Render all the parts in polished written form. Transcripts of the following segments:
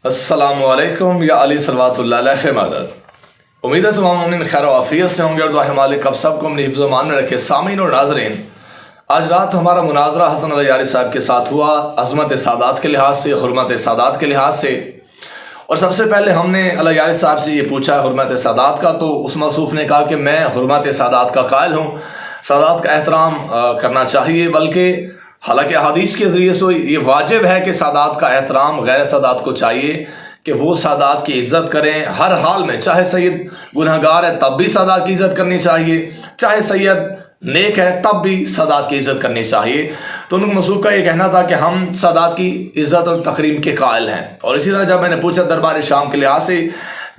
अस्सलामु अलैकुम या अली सल्लल्लाहु अलैहि मदद। उम्मीद है तमाम मोमिन खैर और आफियत से होंगे और दुआ है मालिक अब सबको अपने हिफ्ज़ व मान में रखे। सामीन और नाज़रीन, आज रात हमारा मुनाजरा हसन अली यारी साहब के साथ हुआ, अज़मत सादात के लिहाज से, हुर्मत सादात के लिहाज से। और सबसे पहले हमने अली यारी साहब से ये पूछा हुर्मत सादात का, तो उस मौसूफ़ ने कहा कि मैं हुर्मत सादात का कायल हूँ, सादात का एहतराम करना चाहिए, बल्कि हालांकि हदीस के ज़रिए से ये वाजिब है कि सादात का एहतराम गैर सादात को चाहिए कि वो सादात की इज़्ज़त करें हर हाल में। चाहे सैयद गुनहगार है तब भी सादात की इज़्ज़त करनी चाहिए, चाहे सैयद नेक है तब भी सादात की इज़्ज़त करनी चाहिए। तो उनका मसूफ़ का ये कहना था कि हम सादात की इज़्ज़त और तकरीम के कायल हैं। और इसी तरह जब मैंने पूछा दरबार शाम के लिहाज से,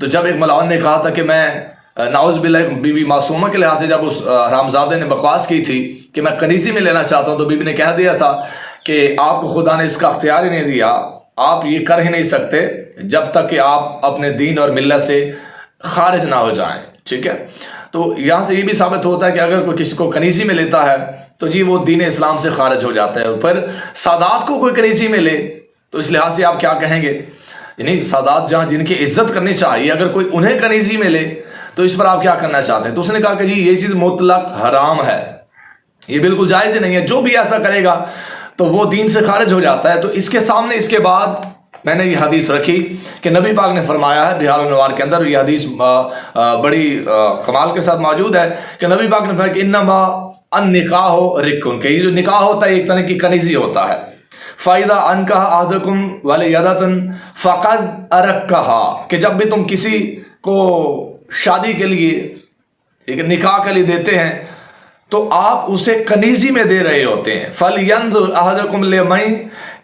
तो जब एक मलाउन ने कहा था कि मैं नाउज़ बिल्लाह बीबी मासूमा के लिहाज से, जब उस हरामज़ादे ने बकवास की थी कि मैं कनीज़ी में लेना चाहता हूँ, तो बीबी ने कह दिया था कि आपको खुदा ने इसका अख्तियार ही नहीं दिया, आप ये कर ही नहीं सकते जब तक कि आप अपने दीन और मिल्लत से खारिज ना हो जाएं। ठीक है, तो यहाँ से ये भी साबित होता है कि अगर कोई किसी को कनीज़ी में लेता है तो जी वो दीन इस्लाम से खारिज हो जाता है। फिर सादात को कोई कनीज़ी में ले तो इस लिहाज से आप क्या कहेंगे? यानी सादात जहाँ जिनकी इज्जत करनी चाहिए, अगर कोई उन्हें कनीज़ी में ले तो इस पर आप क्या करना चाहते हैं? तो उसने कहा कि जी ये चीज़ मुतलक हराम है, ये बिल्कुल जायज़ ही नहीं है, जो भी ऐसा करेगा तो वो दीन से खारिज हो जाता है। तो इसके सामने इसके बाद मैंने ये हदीस रखी कि नबी पाक ने फरमाया है, बिहार नवार के अंदर ये हदीस बड़ी कमाल के साथ मौजूद है कि नबी पाक ने फरमाया कि इन्नमा अन निकाह रिक्कुन, के ये जो निकाह होता है एक तरह की कनीज़ी होता है। फ़ायदा अनकहा अहदकुम वाले यदतन फ़क़द अरक्कहा, कि जब भी तुम किसी को शादी के लिए, एक निकाह के लिए देते हैं तो आप उसे कनीज़ी में दे रहे होते हैं। फ़लयंज़ुर अहदकुम लिमन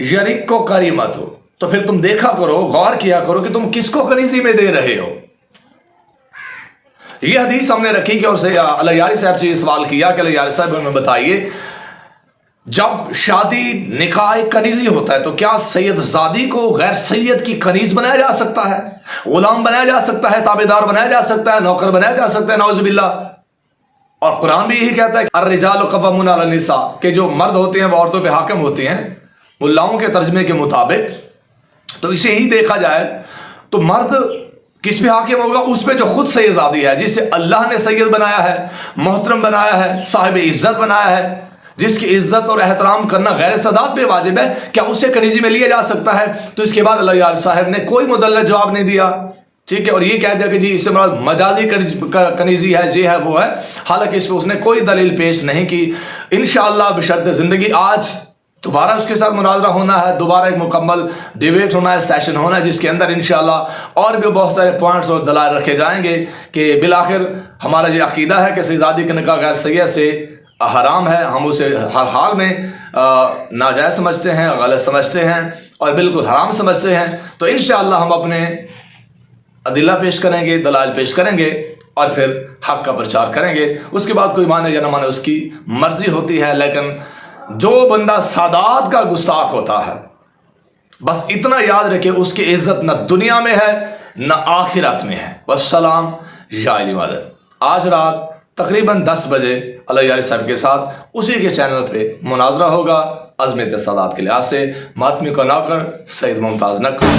यरिक्कु करीमतहु, तो फिर तुम देखा करो, गौर किया करो कि तुम किसको कनीज़ी में दे रहे हो। ये हदीस हमने रखी कि और अली यारी साहब से ये सवाल किया कि अली यारी साहब हमें बताइए, जब शादी निकाह कनीज़ी होता है तो क्या सैयद ज़ादी को गैर सैयद की कनीज़ बनाया जा सकता है, गुलाम बनाया जा सकता है, ताबेदार बनाया जा सकता है, नौकर बनाया जा सकता है? नाउज़ु बिल्लाह। और कुरान भी यही कहता है अर्रिजालु क़व्वामून अला निसा, के जो मर्द होते हैं वो औरतों पे हाकिम होते हैं मुल्लाओं के तर्जमे के मुताबिक। तो इसे ही देखा जाए तो मर्द किस पे हाकिम होगा? उस पे जो खुद सैयदादी है, जिसे अल्लाह ने सैयद बनाया है, मोहतरम बनाया है, साहिब इज्जत बनाया है, जिसकी इज्जत और एहतराम करना गैर सादात पे वाजिब है, क्या उसे कनीज़ी में लिया जा सकता है? तो इसके बाद अली यारी साहब ने कोई मुदल्लल जवाब नहीं दिया। ठीक है, और ये कह दिया कि जी इससे मजाजी कनीज़ी है, ये है वो है, हालांकि इस पर उसने कोई दलील पेश नहीं की। इंशाअल्लाह बशर्ते ज़िंदगी आज दोबारा उसके साथ मुनाजरा होना है, दोबारा एक मुकम्मल डिबेट होना है, सेशन होना है, जिसके अंदर इंशाअल्लाह और भी बहुत सारे पॉइंट्स और दलाइल रखे जाएंगे कि बिलाखिर हमारा ये अकीदा है कि सैयदादी का निकाह गैर सैयद से हराम है, हम उसे हर हाल में नाजायज़ समझते हैं, गलत समझते हैं और बिल्कुल हराम समझते हैं। तो इंशाअल्लाह हम अपने अदिल्ला पेश करेंगे, दलाइल पेश करेंगे और फिर हक़ का प्रचार करेंगे। उसके बाद कोई माने या ना माने उसकी मर्ज़ी होती है, लेकिन जो बंदा सादात का गुस्ताख होता है, बस इतना याद रखे उसकी इज़्ज़त न दुनिया में है न आखिरत में है। वस्सलाम या अली मदद। आज रात तकरीबन 10 बजे अली यारी साहब के साथ उसी के चैनल पे मुनाजरा होगा अज़मत सादात के लिहाज से। मातमी का नौकर सैयद मुमताज़ नकवी।